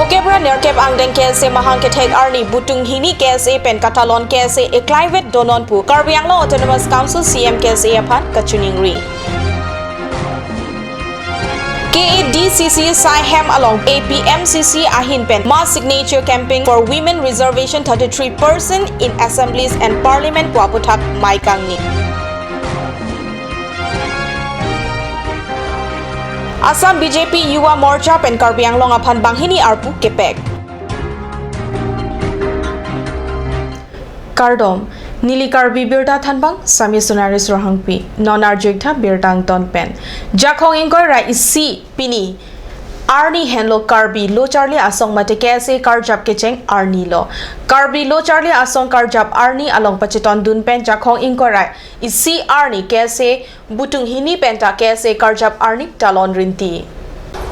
Kokebra nerkep angdeng kese mahang ketek arni butung hini kese pen katalon kese e climate donon pu Karbi Anglong Autonomous Council CM kese apan kachuningri. KADCC Saihem along APMCC Ahin Pen mass signature camping for women reservation 33% in assemblies and parliament Puaputak Maikangni. Assam BJP Yuwa Morcha pen Karbi Anglong apan banghini arpu kepek. Kardom Nili Karbi birta thanbang Sami Sunaris Rohangpi Nonar Jigta birtang ton pen Jakong Ingoy Ra isi pini Arni Henlo Karbi Lo Charlie Asong Matekese Karjap Kecheng Arni Lo Karbi Lo Charlie Asong Karjap Arni along Pachiton Dun Pen Jakong Ingoy Ra isi Arni Kese Butung Hini Penta Kese Karjap Arni Talon Rinti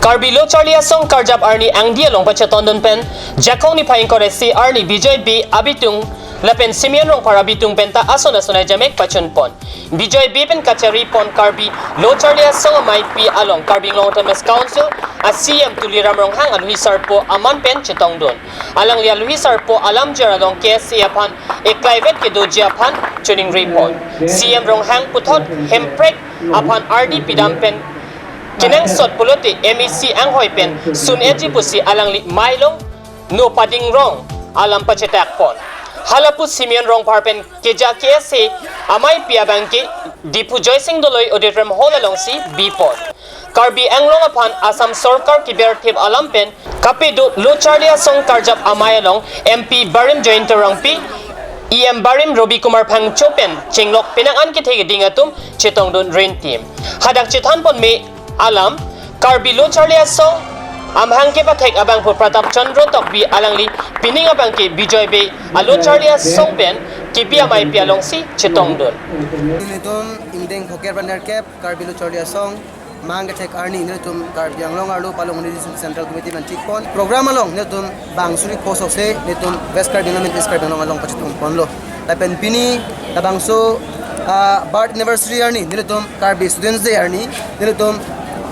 Karbi Lo Charlie Asong Karjap Arni Angdi along Pachiton Dun Pen Jakong ni Paing Koresi Arni Bijoy B Abitung Lapen Simeon rong para bitung benta ason jamek pachun pon. Bijoy bipen kachari pon Karbi Lo Charlie Asong amay pi along Karbi Anglong Autonomous Council as CM tuliram rong hang aluhi sarpo aman pen chetong don. Alang li aluhi sarpo alam jar along KSC apan eklaivet ke doji apan tuning repon. CM rong hang putot hemprek apan RD pidam pen kineng sot puluti MEC anghoy pen sun eji pusi alang li mailong no pading rong alam pachetak pon. Halapus Simeon rong parpen keja KSC amay piabangke dipu joysing doloy auditorium hall along si Bipon. Karbi Anglong apan Assam Sorkar kibertib alampen kapido Lo Charlie Asong Karjap amay along MP Barim Jointorang Pi EM Barim Robi Kumar Pang Chopen Chinglok pinangan kithe dingatum chitong don rain team. Hadak chitan pon me alam Karbi Lo Charlie Asong Amhang ke patek abang pu Pratap Chandra Tokbi alangli pining abang ke Bijoy Bay Lo Charlie Asong pen kipi amay pialong si chitong don. Nitum indeng Kokebra nerkep Karbi Lo Charlie Asong mahang ketek arni nitum Karbi Anglong arlo palong Unity Central Committee man chikpon program along nitum bang suri post of se nitum West Karbi Anglong East Karbi Anglong along pachitong ponlo. Tapen pini tabangso birth anniversary arni nitum Karbi Students Day arni nitum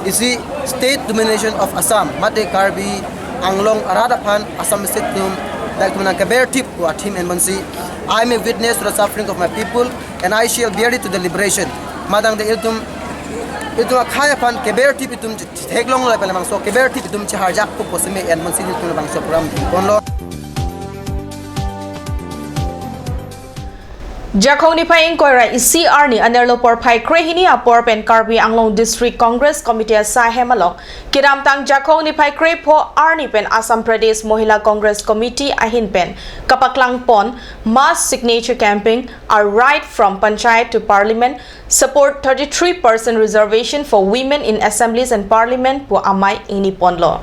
isi state domination of Assam mate Karbi Anglong aradapan Assam state tum like to kaber tip to a team and mansi I am a witness to the suffering of my people and I shall bear it to the liberation madang de iltum akhaya pan kaber tip itum theglong la pelamang so kaber tip itum charjak ko posime and mansi itum bang so program konlo Jakong ni Paing Koira isi Arni anerlo por pai krehini apor pen Karbi Anglong District Congress Committee Saihem along kiram tang Jakong ni pai kre po Arni pen Assam Pradesh Mohila Congress Committee ahin pen kapaklang pon mass signature camping are right from panchayat to parliament support 33% reservation for women in assemblies and parliament po amay ini ponlo.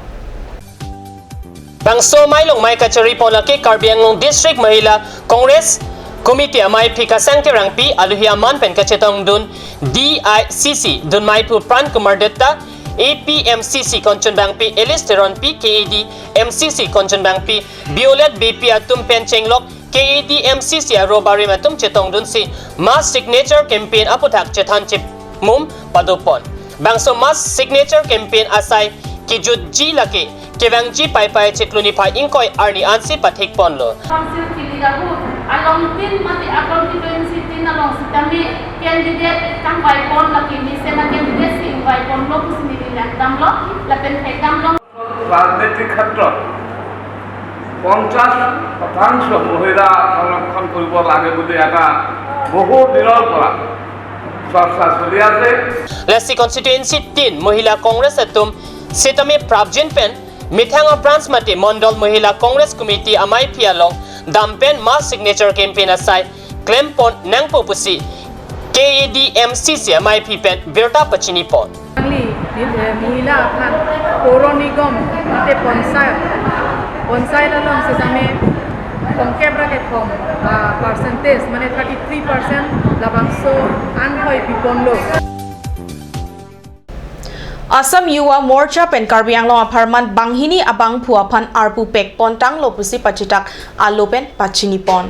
Bang so mailong may kachari po laki Karbi Anglong District Mohila Congress Komite amay pikasang tirangpi aluhiaman pen kachetong dun DICC dun may pu pran kumardetta APMCC konchon bangpi elisteron pi KAD MCC konchon bangpi Violet BP atum pen chenglok KAD MCC arobari matum chetong dun si mass signature campaign aputak chetan chip mum padupon bangso mass signature campaign asai kijut ji lake kevang ji pai pai chitluni pai inkoy arni ansi pathik ponlo along tin mati constituency tin along sitami candidate kang by pon laki ni sema candidate sing by pon lo kusini dilang damlo lapen pekam lo রাজনৈতিক ক্ষেত্ৰত 50% মহিলা সংৰক্ষণ কৰিব লাগে বুলি এটা বহু দিনৰ পৰা চৰ্চা চলি আছে Lesi constituency 3 Mohila Congress atum sitami Pravjin pen Mithanga branch mate Mondol Mohila Congress Committee amay pialong dampen mass signature campaign asai claim pon nang popusi KAD MCC amay pipen birta pachini pon महिला अपन पौर निगम मते panchayat along sesame Kokebra ke kom percentage mane 33% labangso anhoi piponlo Assam Yuwa Morcha pen Karbi Anglong aparman banghini abang puapan arpu pek pontang lopusi pachitak alopen pachini pon.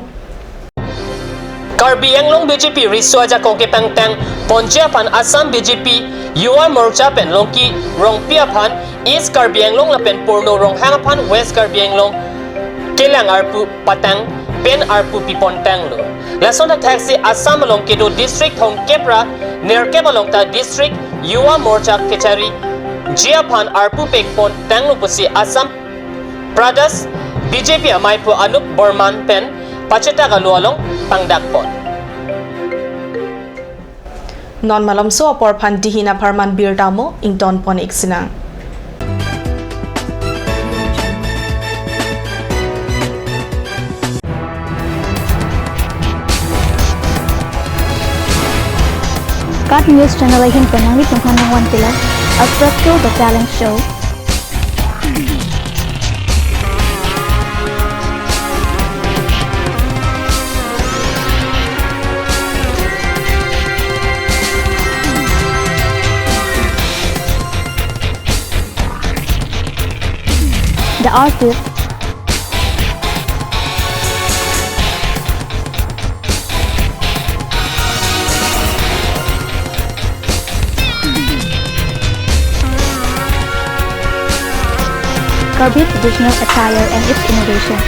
Karbi Anglong BJP Riswa Jakong Kepang Tang Ponjia Pan Assam BJP Yuwa Morcha Pen Longki Rong Pia Pan East Karbi Anglong Lapen Porno Rong Hang Pan West Karbi Anglong Kelang Arpu Patang Pen Arpu Pipon Tang Lo Lason taxi Assam along Kedo District Hong Kepra Ner Kebalong Ta District Yuwa Morcha Kechari Jia Pan Arpu Pekpon Tang Lo Pusi Assam Pradas BJP Amaipu Anup Borman Pen Pacheta Galualong Pangdakpon Non malam so apor phan dihina pharman bir damo ington pon iksinang Cut News Channel lain penangi tungkang wan tila Attractive the Talent Show. The Artist. Karbi traditional attire and its innovation.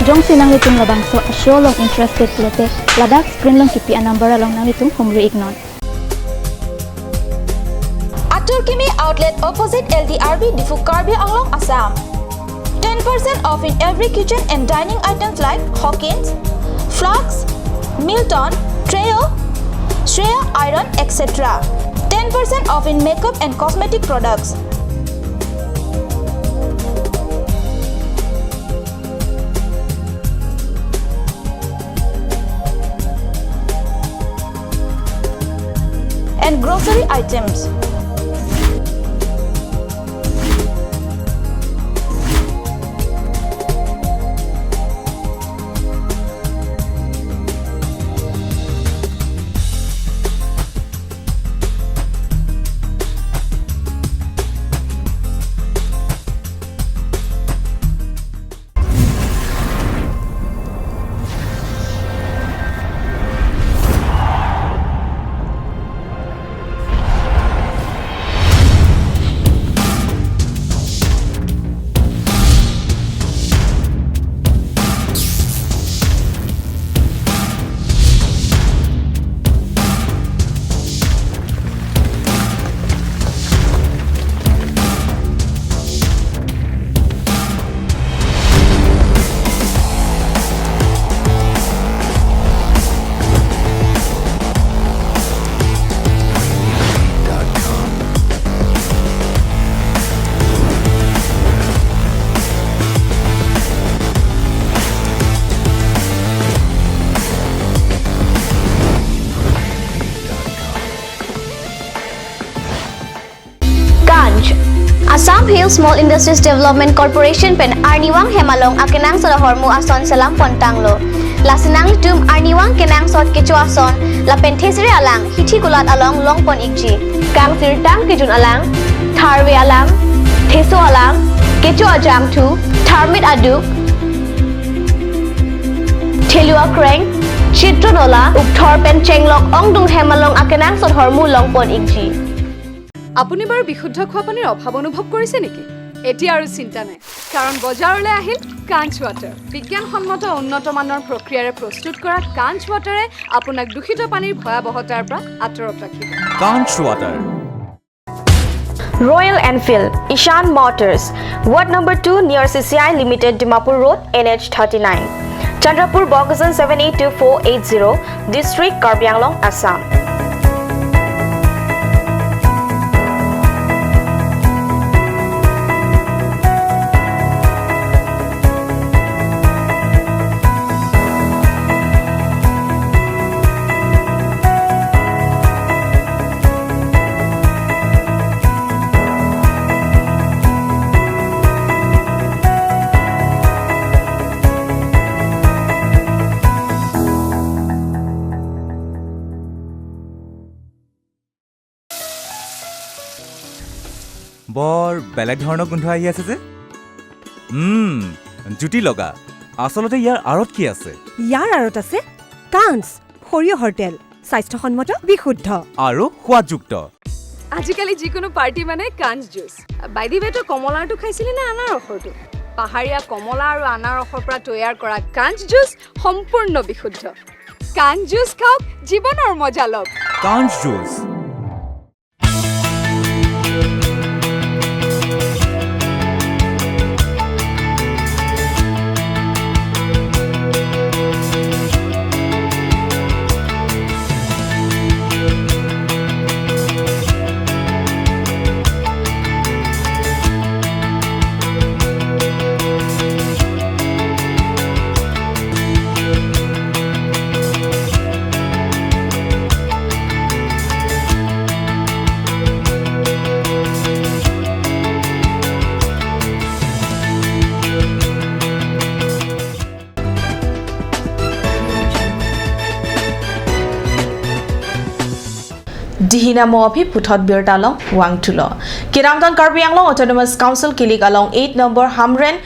Jong sinang litung labangso a show long interested plote ladak screen long kipi a number along nang litung humri ignon. Atur Kimi outlet opposite LDRB Difu Karbi Anglong Assam. 10% off in every kitchen and dining items like Hawkins, Flax, Milton, Treo, Shreya Iron, etc. 10% off in makeup and cosmetic products. And grocery items. Assam Hill Small Industries Development Corporation pen Arniwang Hemalong akenang sa hormu ason salam pontanglo. Lasinang tum Arniwang kenang sot kecho ason la penthesire alang hithi gulat along longpon ikji. Kang sirtang kijun alang, tharwe alang, theso alang, kecho ajam tu, tharmit aduk, thelua kreng, chitronola ukthor pen chenglok ongdung hemalong akenang sot hormu longpon ikji. আপুনি বাৰু বিশুদ্ধ খোৱা পানীৰ অভাৱ অনুভৱ কৰিছে নেকি? এতিয়া আৰু চিন্তা নাই, কাৰণ বজাৰলৈ আহিল কাঞ্চ ৱাটাৰ। বিজ্ঞানসন্মত উন্নত মানৰ প্ৰক্ৰিয়াৰে প্ৰস্তুত কৰা কাঞ্চ ৱাটাৰে আপোনাক দূষিত পানীৰ ভয়াৱহতাৰ পৰা আঁতৰত ৰাখিব। কাঞ্চ water. Royal Enfield, Ishan Motors, Ward number 2 near CCI Limited, Dimapur Road, NH 39, Chandrapur, Bogasan 782480, District, Karbi Anglong, Assam. বৰ বেলেগ ধৰণৰ গোন্ধ আহি আছে যে জুতি লগা আচলতে ইয়াৰ আঁৰত কি আছে ইয়াৰ আঁৰত আছে কাঞ্চ সৰিয়হৰ তেল স্বাস্থ্যসন্মত বিশুদ্ধ আৰু সোৱাদযুক্ত আজিকালি যিকোনো পাৰ্টি মানে কাঞ্চ জুচ বাইদি বেটো কমলাটো খাইছিলি না আনাৰসৰটো পাহাৰীয়া কমলা আৰু আনাৰসৰ পৰা তৈয়াৰ কৰা কাঞ্চ জুচ সম্পূৰ্ণ বিশুদ্ধ কাঞ্চ জুচ খাওক জীৱনৰ মজা লওক কাঞ্চ juice Dihina Moapi Puthot Birtalong Wangtulo. Kiramtan Karbi Anglong Autonomous Council Kilik along 8 number Hamren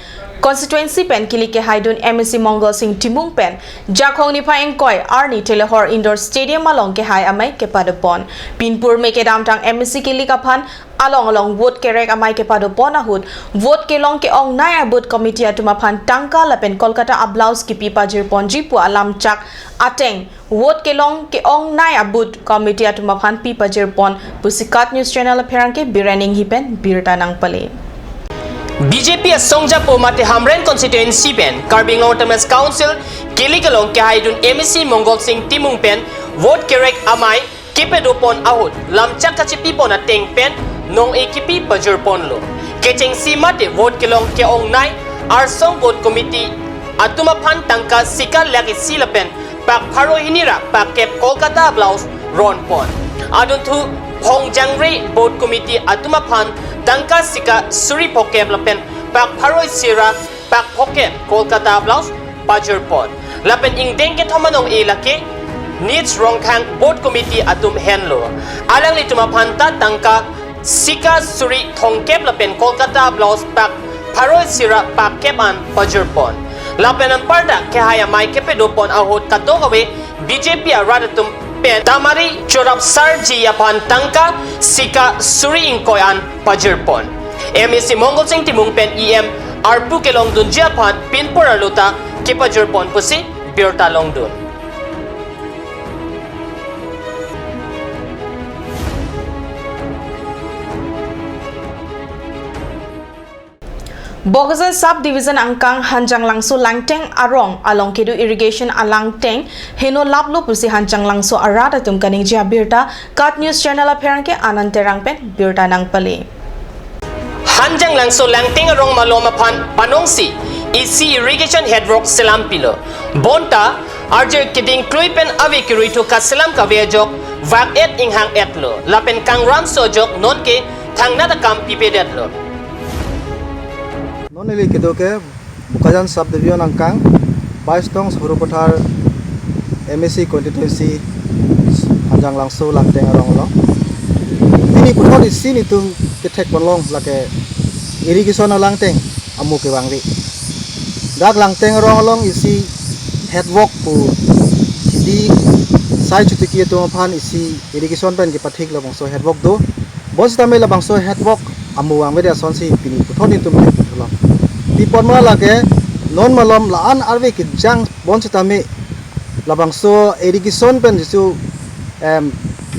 Constituency Pen Kilike Haidun MSC Mongol Singh Timung Pen Jakong Nipa Engkoi Arni Telehor Indoor Stadium along ke Hai Amai Kepadopon Pinpur Mekedam Tang MSC Kilikapan along vote kerek amai ke Padopon ahud vote ke long ke ong naya vote committee atumapan tangka lapen Kolkata ablaus ki pipa jirpon jipu alam chak ateng vote ke long ke ong naya vote committee atumapan pipa jirpon Pusikat News Channel appearance ke Biraning Hipen Birtanang Pale BJP Songjapo Mate Hamren Constituency Pen Karbi Autonomous Council Kilikalong ke Haidun MSC Mongol Singh Timung Pen vote kerek amai kipedopon ahud lamchak kachipi pon ateng pen nong ekipi pajurpon lo kecheng si mate vote kelong ke ong nai arsong vote committee atuma phan tangka sikal lagi silapen pak pharo hinira pak kep Kolkata blouse ron pon adun thu hong jangre vote committee atuma phan tangka sika suri pokep lapen pak pharo sira pak pokep Kolkata blouse pajurpon lapen ingdeng ke thomanong elake needs wrong khang board committee atum henlo alang li tuma phanta tangka sika suri thongkep lapen Kolkata blouse pak pharoi sira pak kepan pajurpon lapen an parda ke haya mai kepe dopon ahot katogawe BJP aradatum pen tamari chorap sarji apan tangka sika suri inkoyan pajurpon MSC Mongol Singh Timung pen EM arpu kelong dun japan pinpur aluta ke pajurpon pusi birta long dun Bogasan Subdivision Angkang Hanjang Langso Langteng Arong along Kedu Irrigation Alangteng Heno Laplo Pusi Hanjang Langso Arada Tumkaning Jia Birta Kat News Channel appearance ke Ananterang Pen Birta Nang Pale Hanjang Langso Langteng Arong Maloma Pan Panongsi Isi Irrigation Headrock Selam Pilo Bonta Arjer Kiding Kluipen Ave Kiruito Ka Selam Kavejok Vak Et Inghang Etlo Lapen Kangram Sojok Nonke Tangnata Kam Pipedetlo Nonili kidoke Bukajan Subdivision Angkang 22 tong Surukothar MSC Constituency Hanjang Langso Langteng Arong lo ini puthot isi ni tu ketek ponlong lake irrigation Langteng amu ke bangri dak Langteng Arong long isi headwork pu di sai chutiki to phan isi irrigation pen ke pathik lo bangso headwork do bos tame la bangso headwork amu wang media sonsi pini puthot ni tum lo tipon ma lage non malom laan arve ki jang bon tame la bangso irrigation pen jisu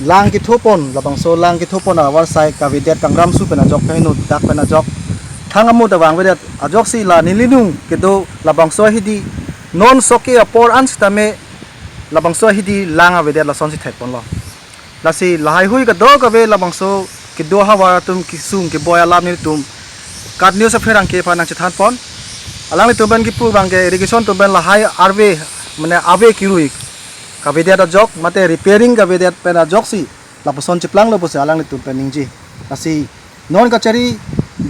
lang ki thopon labangso lang ki thopon awar sai kavidet kangram su pena jok kainu dak pena jok thangamu da wang vedet ajok si la nilinung kedo labangso hidi non soki apor ans tame labangso hidi lang avedet la sonsi thekpon lo lasi lahai hui ka do ka ve labangso kedo hawa tum kisung ke boya lam ni tum kat news afherang ke panang chethan pon alang ni tumben ki pu bang ke irrigation tumben lahai arve mane ave kirui kavidet jok mate repairing kavidet pena joksi la poson chiplang lo pose alang ni tum peningji asi non kachari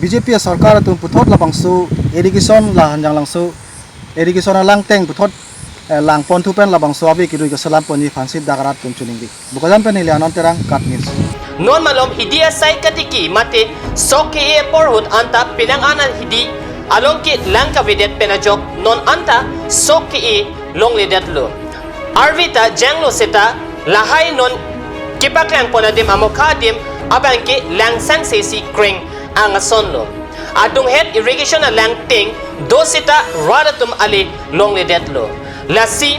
BJP sarkar tum puthot la bangsu irrigation la hanjang langsu irrigation Langteng puthot lang pon thu pen la bangsu abi ki rui ka salam poni phansi dagarat tum chuningi bukajan pen ile anon terang kat news non malom hidia sai katiki mate soke e porhut anta pinang ana hidi along ki langka videt penajok non anta soke e long ledet lo arvita janglo seta lahai non kipaklang ponadim amokadim abangke langsang sesi kring angason lo adung head irrigation lang ting dosita radatum ali long ledet lo lasi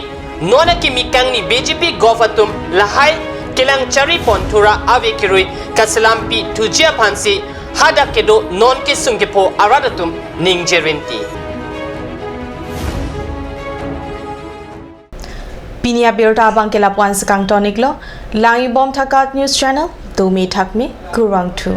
nona kimikang ni BJP govatum lahai kilang chari pontura ave kirui kasalampi tujia pansi hada kedo non kisungkipo aradatum ningjerinti Pinia birta bangkela puan sekang tonik lo langi bom thakat news channel tumi thakmi kurang tu